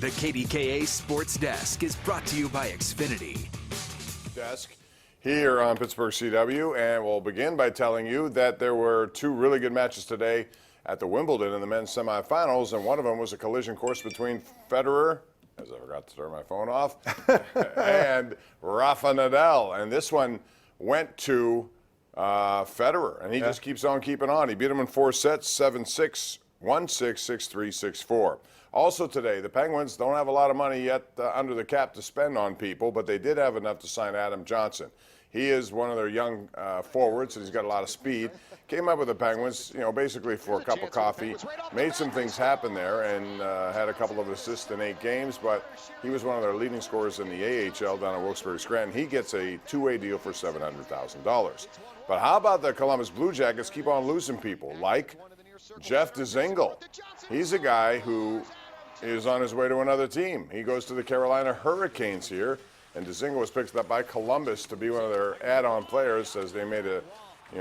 The KDKA Sports Desk is brought to you by Xfinity. Desk here on Pittsburgh CW, and we'll begin by telling you that there were two really good matches today at the Wimbledon in the men's semifinals, and one of them was a collision course between Federer, as I forgot to turn my phone off, and Rafa Nadal. And this one went to Federer, and he just keeps on keeping on. He beat him in 4 sets, 7-6, 1-6, 6-3, 6-4. Also today, the Penguins don't have a lot of money yet under the cap to spend on people, but they did have enough to sign Adam Johnson. He is one of their young forwards, and he's got a lot of speed. Came up with the Penguins, basically for a cup of coffee. Made some things happen there and had a couple of assists in 8 games, but he was one of their leading scorers in the AHL down at Wilkes-Barre-Scranton. He gets a two-way deal for $700,000. But how about the Columbus Blue Jackets keep on losing people, like Jeff Dzingel? He's a guy who is on his way to another team. He goes to the Carolina Hurricanes here, and Dzingel was picked up by Columbus to be one of their add-on players as they made a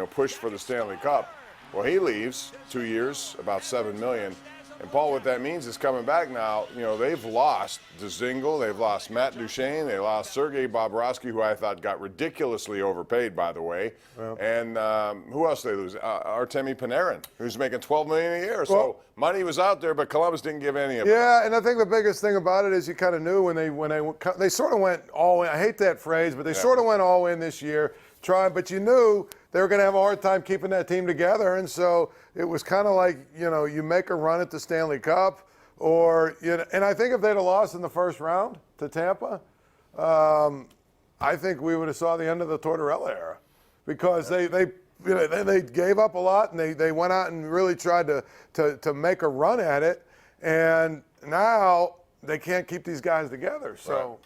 push for the Stanley Cup. Well, he leaves 2 years, about $7 million. And Paul, what that means is coming back now, they've lost Dzingel, they've lost Matt Duchene, they lost Sergei Bobrovsky, who I thought got ridiculously overpaid, by the way. Well, and who else did they lose? Artemi Panarin, who's making $12 million a year. So money was out there, but Columbus didn't give any of it. Yeah, and I think the biggest thing about it is you kind of knew when they sort of went all in. I hate that phrase, but they sort of went all in this year, but you knew they were going to have a hard time keeping that team together, and so it was kind of like, you make a run at the Stanley Cup, and I think if they'd have lost in the first round to Tampa, I think we would have saw the end of the Tortorella era, because they gave up a lot, and they went out and really tried to make a run at it, and now they can't keep these guys together. So right.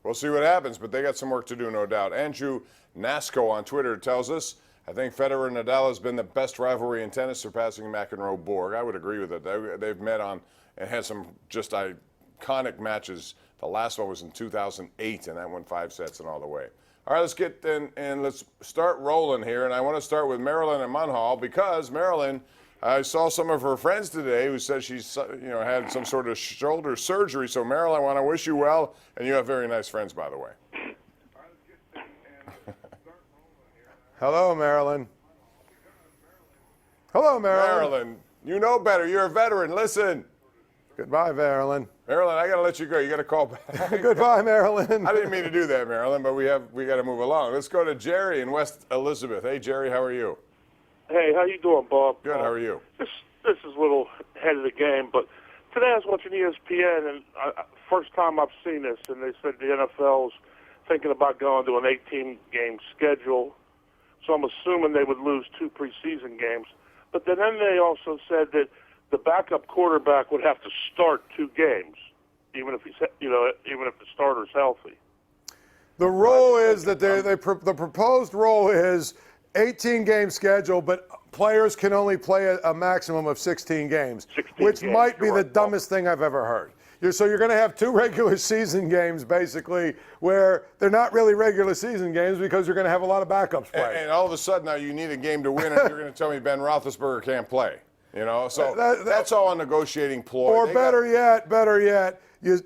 We'll see what happens, but they got some work to do, no doubt. Andrew Nasco on Twitter tells us, I think Federer and Nadal has been the best rivalry in tennis, surpassing McEnroe-Borg. I would agree with it. They've met on and had some just iconic matches. The last one was in 2008, and that went 5 sets and all the way. All right, let's get in and let's start rolling here. And I want to start with Marilyn and Munhall, because Marilyn, I saw some of her friends today who said she's had some sort of shoulder surgery. So Marilyn, I want to wish you well, and you have very nice friends, by the way. Hello, Marilyn. Hello, Marilyn. Marilyn, you know better. You're a veteran. Listen. Goodbye, Marilyn. Marilyn, I got to let you go. You got to call back. Goodbye, Marilyn. I didn't mean to do that, Marilyn, but we got to move along. Let's go to Jerry in West Elizabeth. Hey, Jerry, how are you? Hey, how you doing, Bob? Good. How are you? This is a little ahead of the game, but today I was watching ESPN, and first time I've seen this, and they said the NFL's thinking about going to an 18-game schedule. So I'm assuming they would lose 2 preseason games. But then they also said that the backup quarterback would have to start 2 games, even if even if the starter's healthy. The rule is that the proposed rule is 18-game schedule, but players can only play a maximum of 16 games, which might be the dumbest thing I've ever heard. So you're going to have 2 regular season games, basically, where they're not really regular season games because you're going to have a lot of backups playing. And all of a sudden now you need a game to win, and you're going to tell me Ben Roethlisberger can't play. So that's all a negotiating ploy. Or better yet, you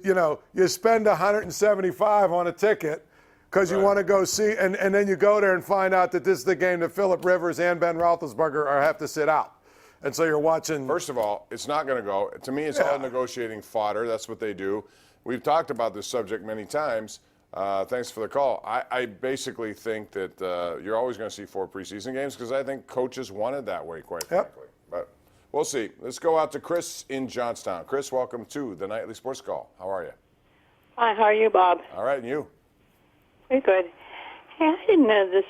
spend $175 on a ticket because you want to go see, and then you go there and find out that this is the game that Phillip Rivers and Ben Roethlisberger have to sit out. And so you're watching. First of all, it's not going to go. To me, it's all negotiating fodder. That's what they do. We've talked about this subject many times. Thanks for the call. I basically think that you're always going to see 4 preseason games because I think coaches wanted that way, quite frankly. But we'll see. Let's go out to Chris in Johnstown. Chris, welcome to the Nightly Sports Call. How are you? Hi, how are you, Bob? All right, and you? Very good. Hey, I didn't know this.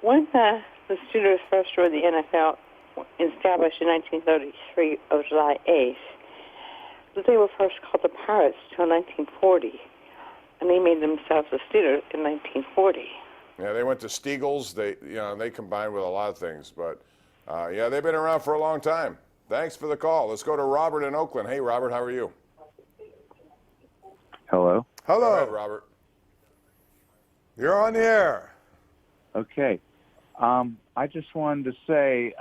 When the Steelers first joined the NFL, established in 1933 of July 8th, they were first called the Pirates till 1940, and they made themselves the Steelers in 1940. Yeah, they went to Steagles. They combined with a lot of things, but they've been around for a long time. Thanks for the call. Let's go to Robert in Oakland. Hey, Robert, how are you? Hello. Hello, Go ahead, Robert. You're on the air. Okay. I just wanted to say,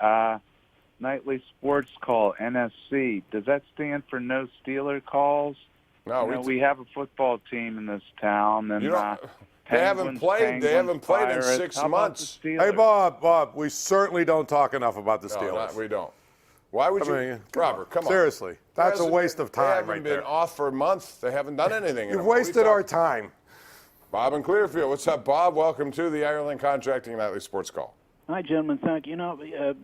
Nightly Sports Call, NSC, does that stand for No Steeler Calls? No, we have a football team in this town, and they haven't played. They haven't played in 6 months. Hey, Bob, we certainly don't talk enough about the Steelers. No, we don't. Why would you? Robert, come on. Seriously, that's a waste of time They right there. haven't been off for a month. They haven't done anything. You've wasted our time. Bob in Clearfield. What's up, Bob? Welcome to the Ireland Contracting Nightly Sports Call. Hi, gentlemen. Thank you.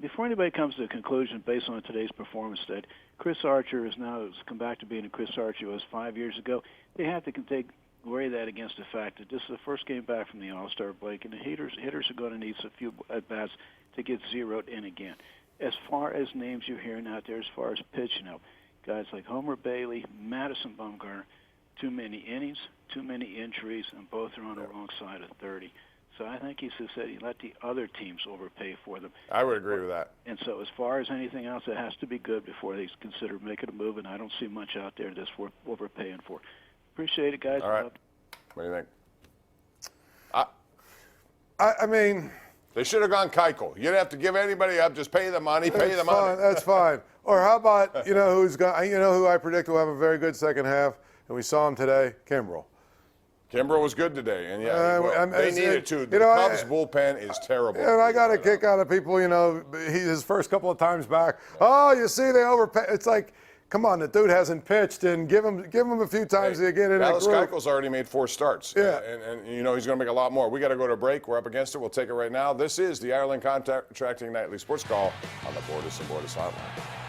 Before anybody comes to a conclusion based on today's performance, that Chris Archer has come back to being a Chris Archer he was 5 years ago, they have to weigh that against the fact that this is the first game back from the All-Star break, and the hitters are going to need a few at-bats to get zeroed in again. As far as names you're hearing out there, as far as pitching up, guys like Homer Bailey, Madison Bumgarner, too many innings, too many injuries, and both are on the wrong side of 30. So I think he said he let the other teams overpay for them. I would agree with that. And so as far as anything else, it has to be good before they consider making a move, and I don't see much out there that's worth overpaying for. Appreciate it, guys. All right. What do you think? I mean, they should have gone Keuchel. You didn't have to give anybody up. Just pay the money. Pay the money. That's fine. Or how about who I predict will have a very good second half, and we saw him today, Kimbrel. Kimbrel was good today, and they needed to. The Cubs bullpen is terrible. And I got a kick out of people, his first couple of times back. Oh, you see, they overpay. It's like, come on, the dude hasn't pitched, and give him a few times to get in that group. Keuchel's already made 4 starts. Yeah. And he's going to make a lot more. We got to go to a break. We're up against it. We'll take it right now. This is the Ireland Contracting Nightly Sports Call on the Bordas and Bordas Hotline.